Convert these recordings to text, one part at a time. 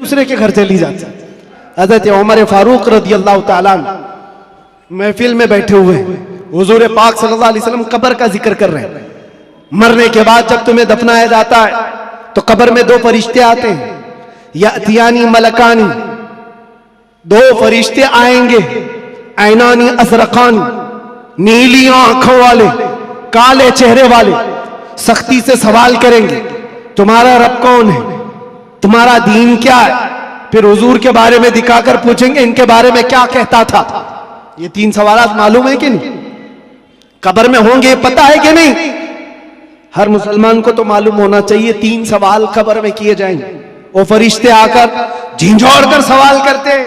दूसरे के घर चली जाती। हज़रत उमर फारूक रज़ियल्लाहु ताला महफिल में बैठे हुए हुजूर पाक सल्लल्लाहु अलैहि वसल्लम कब्र का जिक्र कर रहे हैं। मरने के बाद जब तुम्हें दफनाया जाता है तो कब्र में दो फरिश्ते आते हैं, यातियानी मलकानी, दो फरिश्ते आएंगे, ऐनानी अज़रक़ानी, नीली आंखों वाले, काले चेहरे वाले, सख्ती से सवाल करेंगे तुम्हारा रब कौन है, तुम्हारा दीन क्या है। फिर हुजूर के बारे में दिखाकर पूछेंगे इनके बारे में क्या कहता था। ये तीन सवालात मालूम है कि नहीं? कब्र में होंगे, पता है कि नहीं? हर मुसलमान को तो मालूम होना चाहिए तीन सवाल कब्र में किए जाएंगे। वो फरिश्ते आकर झिंझोड़ कर सवाल करते हैं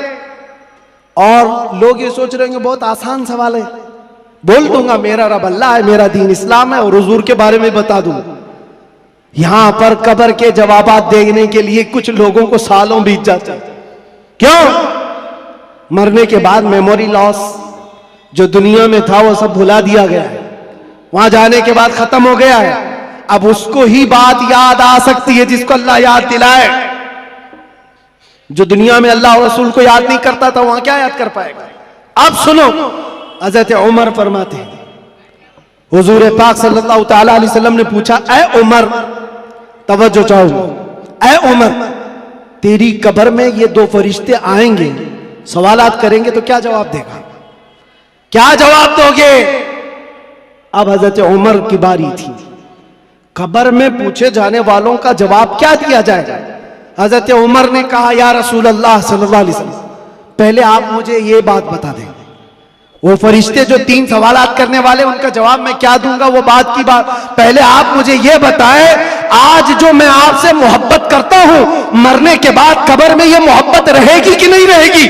और लोग ये सोच रहे हैं बहुत आसान सवाल है, बोल दूंगा मेरा रब अल्लाह है, मेरा दीन इस्लाम है और हुजूर के बारे में बता दूंगा। यहां पर कब्र के जवाबात देने के लिए कुछ लोगों को सालों बीत जाते हैं। क्यों? मरने के बाद मेमोरी लॉस, जो दुनिया में था वो सब भुला दिया गया है, वहां जाने के बाद खत्म हो गया है। अब उसको ही बात याद आ सकती है जिसको अल्लाह याद दिलाए। जो दुनिया में अल्लाह और रसूल को याद नहीं करता था वहां क्या याद कर पाएगा। अब सुनो, हज़रत उमर फरमाते हैं, हुजूर पाक सल्लल्लाहु ताला अलैहि वसल्लम ने पूछा, ऐ उमर, तवज्जो चाहूंगा, ऐ उमर, तेरी कब्र में ये दो फरिश्ते आएंगे, सवालात करेंगे तो क्या जवाब देगा, क्या जवाब दोगे? अब हज़रत उमर की बारी थी। कब्र में पूछे जाने वालों का जवाब क्या दिया जाए? हज़रत उमर ने कहा, या रसूल अल्लाह सल्लल्लाहु अलैहि वसल्लम, पहले आप मुझे ये बात बता दें, वो फरिश्ते जो तीन सवालात करने वाले उनका जवाब मैं क्या दूंगा, वो बात की बात। पहले आप मुझे ये बताएं, आज जो मैं आपसे मोहब्बत करता हूं, मरने के बाद कब्र में ये मोहब्बत रहेगी कि नहीं रहेगी?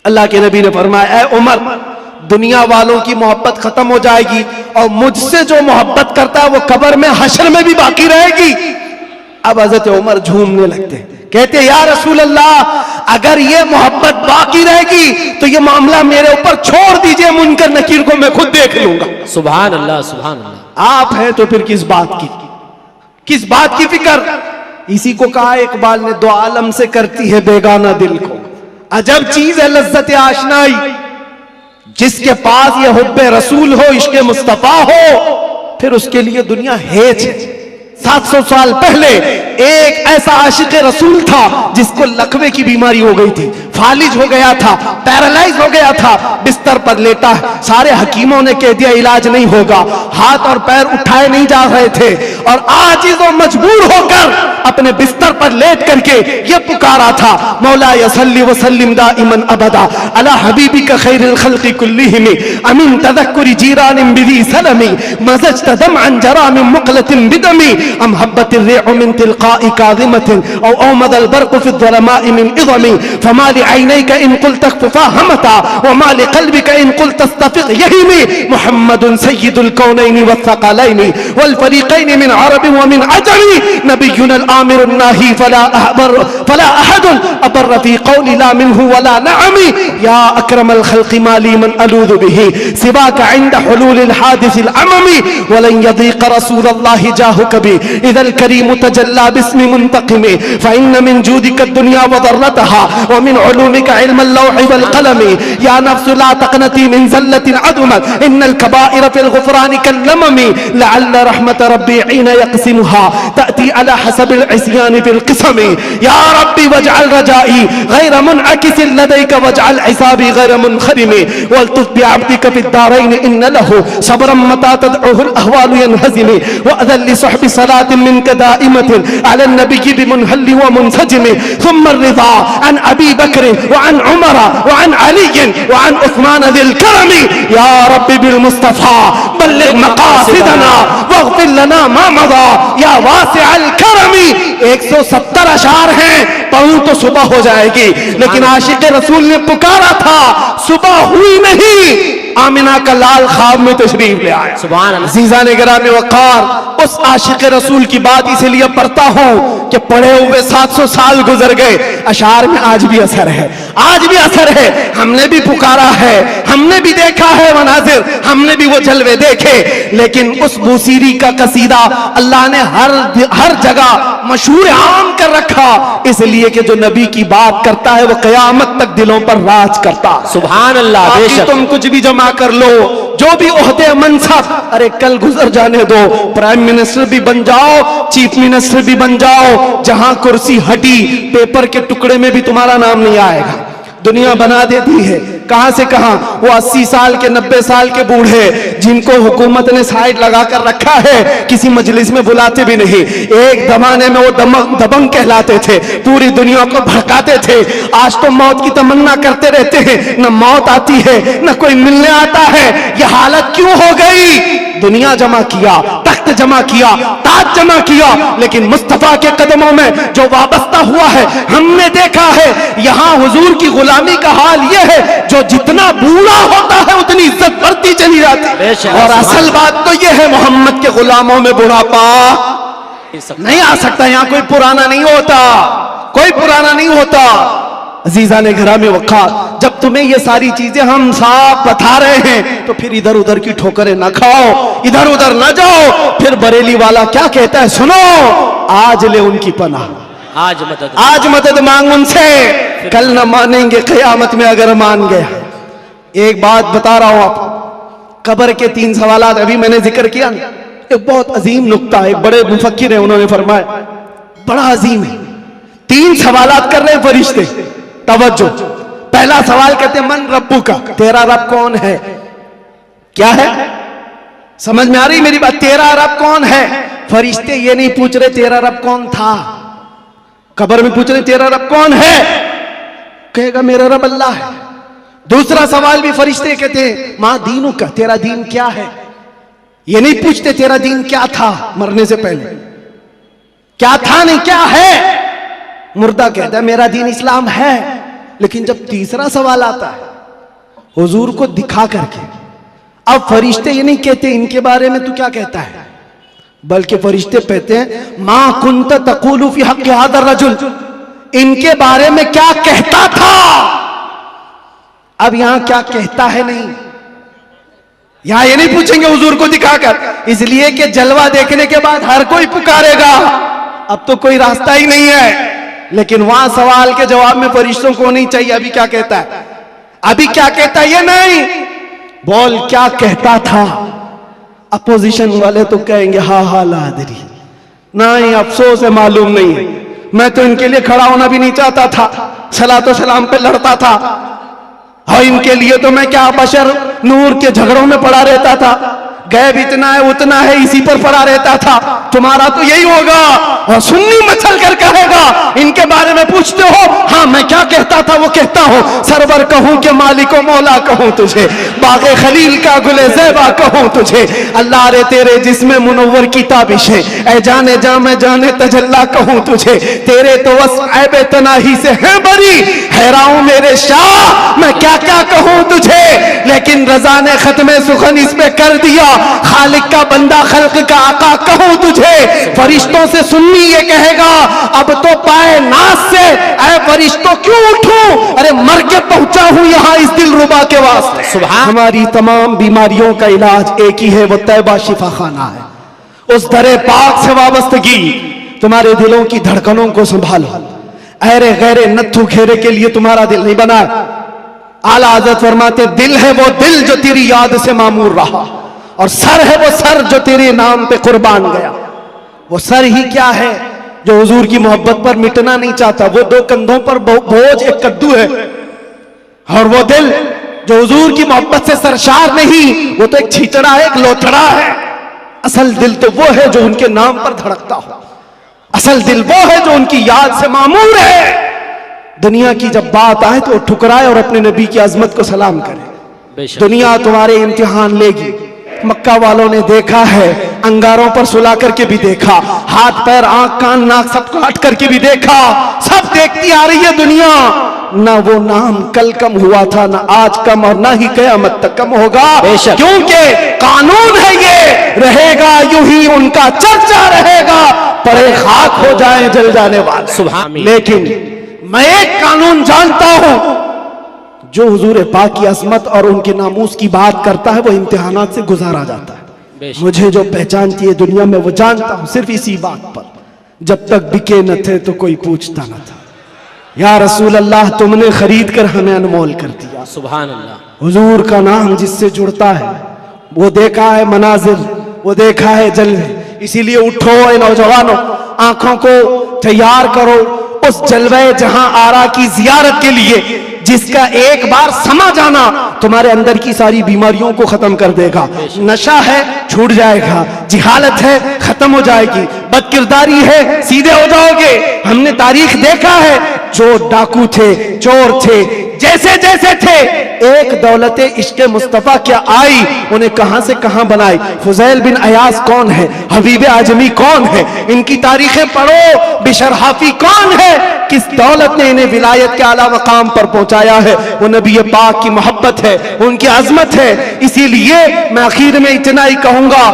अल्लाह के नबी ने फरमाया, ऐ उमर, दुनिया वालों की मोहब्बत खत्म हो जाएगी और मुझसे जो मोहब्बत करता है वो कब्र में हश्र में भी बाकी रहेगी। अब हज़रत उमर झूमने लगते, कहते या रसूल अल्लाह, अगर ये मोहब्बत बाकी रहेगी तो ये मामला मेरे ऊपर छोड़ दीजिए, मुनकर नकीर को मैं खुद देख लूंगा। सुभान अल्लाह, सुभान अल्लाह। आप हैं तो फिर किस बात की फिक्र? इसी को कहा इकबाल ने, दो आलम से करती है बेगाना दिल को, अजब चीज है लज्जत आशनाई, जिसके पास ये हुब्बे रसूल हो, इश्क़े मुस्तफा हो, फिर उसके लिए दुनिया हेज है। 700 साल पहले एक ऐसा आशिक रसूल था जिसको लकवे की बीमारी हो गई थी, फालिज हो गया था, पैरालाइज हो गया था, बिस्तर पर लेटा है। सारे हकीमों ने कह दिया इलाज नहीं होगा, हाथ और पैर उठाए नहीं जा रहे थे और आजिज़ और मजबूर होकर अपने बिस्तर पर लेट करके ये पुकारा था, मौला यसल्ली वसल्लिम दाइमन अबदा अला हबीबिका खैरिल खल्क़ि कुल्लिहिम अमिन तदक्कुरि जीरानिन बिदी सलमी मज़ज्त दमअन जरा मिन मुक़लतिन बिदमी अम हब्बतिर रिअ मिन तिलक़ाइ काज़िमतिन औ औमदल बर्क़ु फ़ि ज़लमाइ मिन इज़मी फमा लिअयनैका इन क़ुल्त ख़फ़ा हमता व मा लिक़ल्बिका इन क़ुल्त अस्तफ़िक़ यहीमी मुहम्मदुन सय्यिदुल कौनैनि वस्सक़लैनि वल फ़रीक़ैनि मिन अरबिन व मिन अजमी नबियुनल आमिरुन नाही फला अहदुन अबर फ़ी क़ौलि ला मिन्हु वला नअमी या अक्रमल ख़ल्क़ि माली मन अलूज़ु बिही सिवाका इंद हुलूलिल हादिसिल अममी वलन यज़ीक़ रसूलल्लाहि जाहु कभी इदल करीम तजल्ला बिस्मि मुंतक़िमी फ़इन्न मिन जूदिका दुनिया व ज़र्रतहा व मिन उलूमिका इल्मल लौहि वल क़लमी या नफ्सु ला तक़नती मिन ज़ल्लतिन अज़मत इन्नल कबाइर फ़िल ग़ुफ़रानि कल्लममी लअल्ल रहमत रब्बी हीन यक़सिमुहा तअती अला हसबिल इस्यानि फ़िल क़िसमी या रब्बी वजअल रजाई गैर मुनअकिसिन लदैका वजअल हिसाबी गैर मुनख़रिमी वल्तुफ़ बिअब्दिका फ़िद्दारैनि इन्न लहु सब्रन मता तदउहुल अहवालु यनहज़िमी व अज़ल सहबि सलातिन मिनका दाइमतिन अला नबी बिमुनहल्लि व मुनसजिमी थुम्मा रिज़ा अन अबी बकर व अन उमर व अन अली व अन उस्मान ज़िल करमी या रब्बी बिल मुस्तफ़ा बल्लिग़ मक़ासिदना वग़फ़िर लना मा मज़ा या वासिअल करमी। 170 अशार हैं, पढ़ूं तो सुबह हो जाएगी, लेकिन आशिक़ रसूल ने पुकारा था, सुबह हुई नहीं, आमिना का लाल ख्वाब में तशरीफ ले आया। सुभान अल्लाह। अज़ीज़ान गिरामी वक़ार, उस आशिक़ रसूल की बात इसीलिए पढ़ता हूँ कि पढ़े हुए 700 साल गुजर गए, अशार में आज भी असर है, आज भी असर है। हमने भी पुकारा है, हमने भी देखा है मनाजिर, हमने भी वो जलवे देखे, लेकिन उस बूसीरी का कसीदा अल्लाह ने हर जगह मशहूर आम कर रखा, इसलिए कि जो नबी की बात करता है वो क़यामत तक दिलों पर राज करता। सुभान अल्लाह। बाकी बेशक तुम कुछ भी जमा कर लो, जो भी ओहदे मनसब, अरे कल गुजर जाने दो, प्राइम मिनिस्टर भी बन जाओ, चीफ मिनिस्टर भी बन जाओ, जहां कुर्सी हटी पेपर के टुकड़े में भी तुम्हारा नाम नहीं आएगा। दुनिया बना देती है कहां से कहां। वो 80 साल के 90 साल के बूढ़े जिनको हुकूमत ने साइड लगा कर रखा है, किसी मजलिस में बुलाते भी नहीं। एक जमाने में वो दबंग कहलाते थे, पूरी दुनिया को भड़काते थे। आज तो मौत की तमन्ना करते रहते हैं, न मौत आती है न कोई मिलने आता है। ये हालत क्यों हो गई? दुनिया जमा किया, तख्त जमा किया, ताज जमा किया, लेकिन मुस्तफा के कदमों में जो वाबस्ता हुआ है हमने देखा है। यहां हुजूर की गुलामी का हाल यह है, जो जितना बूढ़ा होता है उतनी इज्जत बढ़ती चली जाती है। और असल बात तो यह है, मोहम्मद के गुलामों में बुढ़ापा नहीं आ सकता। यहां कोई पुराना नहीं होता, कोई पुराना नहीं होता। अजीजा ने घरामे वक़ार, जब तुम्हें ये सारी चीजें हम साफ बता रहे हैं तो फिर इधर उधर की ठोकरें ना खाओ, इधर उधर ना जाओ। फिर बरेली वाला क्या कहता है सुनो, आज ले उनकी पनाह, आज मदद मांग उनसे, कल न मानेंगे क़यामत में अगर मान गया। एक बात बता रहा हूं आप, कब्र के 3 सवालात अभी मैंने जिक्र किया, एक बहुत अजीम नुक्ता है, बड़े मुफक्किर है, उन्होंने फरमाया बड़ा अजीम है। 3 सवालात कर रहे हैं फरिश्ते, तवज्जो। पहला सवाल कहते हैं मन रब्बू का, तेरा रब कौन है? क्या है? समझ में आ रही मेरी बात? तेरा रब कौन है? फरिश्ते ये नहीं पूछ रहे तेरा रब कौन था, कब्र में पूछ रहे तेरा रब कौन है? कहेगा मेरा रब अल्लाह है। दूसरा सवाल भी फरिश्ते कहते हैं मां दीनू का, तेरा दीन क्या है? ये नहीं पूछते तेरा दीन क्या था मरने से पहले, क्या था नहीं क्या है। मुर्दा कहता है मेरा दीन इस्लाम है। लेकिन जब तीसरा सवाल आता है हुजूर को दिखा करके, अब फरिश्ते ये नहीं कहते इनके बारे में तू क्या कहता है, बल्कि फरिश्ते कहते हैं मां कुंत तक़ूलु फी हक़्क़ि हाज़ा रजुल, इनके बारे में क्या कहता था। अब यहां क्या कहता है नहीं, यहां ये नहीं पूछेंगे हुजूर को दिखाकर, इसलिए कि जलवा देखने के बाद हर कोई पुकारेगा, अब तो कोई रास्ता ही नहीं है। लेकिन वहां सवाल के जवाब में फरिश्तों को नहीं चाहिए अभी क्या कहता है, अभी क्या कहता है ये नहीं, बोल क्या कहता था। अपोजिशन वाले तो कहेंगे हा हा लादरी, नहीं अफसोस है मालूम नहीं है, मैं तो इनके लिए खड़ा होना भी नहीं चाहता था, सलातो सलाम पे लड़ता था, और इनके लिए तो मैं क्या बशर नूर के झगड़ों में पड़ा रहता था, गैब इतना है उतना है इसी पर पड़ा रहता था। तुम्हारा तो यही होगा, और सुन्नी मचल कर कहेगा इनके बारे में पूछते हो, हाँ मैं क्या कहता था वो कहता हूं, सरवर कहूं कि मालिको मौला कहूं तुझे, बागे खलील का गुले ज़ैबा कहूं तुझे, अल्लाह रे तेरे जिस्म मुनव्वर की ताबिशें, ऐ जाने जा मैं जाने तजल्ला कहूं तुझे, तेरे तो वस्फ़ ऐबे तनाही से है बरी, हैरान मेरे शाह मैं क्या क्या कहूं तुझे। लेकिन रजा ने खत्मे सुखन इस पे कर दिया, खालिक का बंदा खल्क का आका कहूं तुझे। फरिश्तों से सुन्नी ये कहेगा अब तो पाए नाज से ऐ फरिश्तों क्यों उठूं, अरे मर के पहुंचा हूं यहां इस दिलरुबा के वास्ते। सुभान। हमारी तमाम बीमारियों का इलाज एक ही है, वो तैबा शिफा खाना है। उस दरे पाक से वाबस्तगी तुम्हारे दिलों की धड़कनों को संभालो, अरे गैरे नत्थु घेरे के लिए तुम्हारा दिल नहीं बना। आला हज़रत फरमाते दिल है वो दिल जो तेरी याद से मामूर रहा, और सर है वो सर जो तेरे नाम पे कुर्बान गया। वो सर ही क्या है जो हुजूर की मोहब्बत पर मिटना नहीं चाहता, वो 2 कंधों पर बोझ एक कद्दू है, और वो दिल जो हुजूर की मोहब्बत से सरशार नहीं, वो तो एक छीचड़ा है, एक लोथड़ा है। असल दिल तो वो है जो उनके नाम पर धड़कता हो, असल दिल वो है जो उनकी याद से मामूर है। दुनिया की जब बात आए तो ठुकराए और अपने नबी की अजमत को सलाम करे। दुनिया तुम्हारे इम्तिहान लेगी। मक्का वालों ने देखा है, अंगारों पर सुला करके भी देखा, हाथ पैर आंख कान नाक सब काट करके भी देखा, सब देखती आ रही है दुनिया। ना वो नाम कल कम हुआ था, ना आज कम और ना ही क़यामत तक कम होगा। बेशक। क्योंकि कानून है ये, रहेगा यूं ही उनका चर्चा रहेगा, परे खाक हो जाए जल जाने वाले। सुभान। लेकिन मैं एक कानून जानता हूं, जो हुजूर पाक की अजमत और उनके नामूस की बात करता है वो इम्तिहानात से गुजारा जाता है। बेशक। मुझे जो पहचानती है दुनिया में वो जानता हूं सिर्फ इसी बात पर, जब तक बिके न थे तो कोई पूछता न था। या रसूल अल्लाह तुमने खरीद कर हमें अनमोल कर दिया। सुभान अल्लाह। हुजूर का नाम जिससे जुड़ता है वो देखा है मनाजिर, वो देखा है जलवे। इसीलिए उठो ए नौजवानों, आंखों को तैयार करो उस जलवे जहां आरा की जियारत के लिए, जिसका एक बार समा जाना तुम्हारे अंदर की सारी बीमारियों को खत्म कर देगा। नशा है छूट जाएगा, जिहालत है खत्म हो जाएगी, बदकिरदारी है सीधे हो जाओगे। हमने तारीख देखा है, जो डाकू थे, चोर थे, जैसे जैसे थे, एक दौलते इश्क़ मुस्तफ़ा क्या आई, उन्हें कहां से कहां बनाई। फुज़ैल बिन अयास कौन है, हबीब आजमी कौन है, इनकी तारीखें पढ़ो। बिशर हाफी कौन है, किस दौलत ने इन्हें विलायत के आला मकाम पर पहुंचाया है। वो नबी पाक की मोहब्बत है, उनकी अजमत है। इसीलिए मैं आखिर में इतना ही कहूंगा,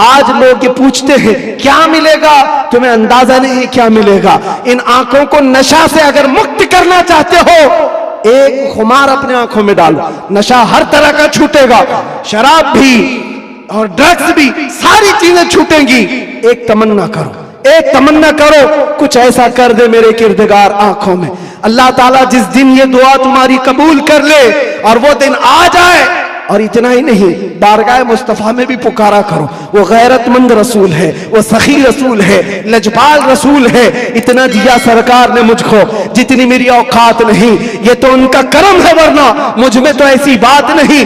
आज लोग ये पूछते हैं क्या मिलेगा, तुम्हें अंदाजा नहीं है क्या मिलेगा। इन आंखों को नशा से अगर मुक्त करना चाहते हो, एक खुमार अपने आंखों में डालो, नशा हर तरह का छूटेगा, शराब भी और ड्रग्स भी, सारी चीजें छूटेंगी। एक तमन्ना करो, एक तमन्ना करो, कुछ ऐसा कर दे मेरे किरदगार आंखों में। अल्लाह ताला जिस दिन ये दुआ तुम्हारी कबूल कर ले और वो दिन आ जाए, और इतना ही नहीं, बारगाह मुस्तफ़ा में भी पुकारा करो। वो गैरतमंद रसूल है, वो सखी रसूल है, लजपाल रसूल है। इतना दिया सरकार ने मुझको जितनी मेरी औकात नहीं, ये तो उनका करम है, वरना मुझ में तो ऐसी बात नहीं।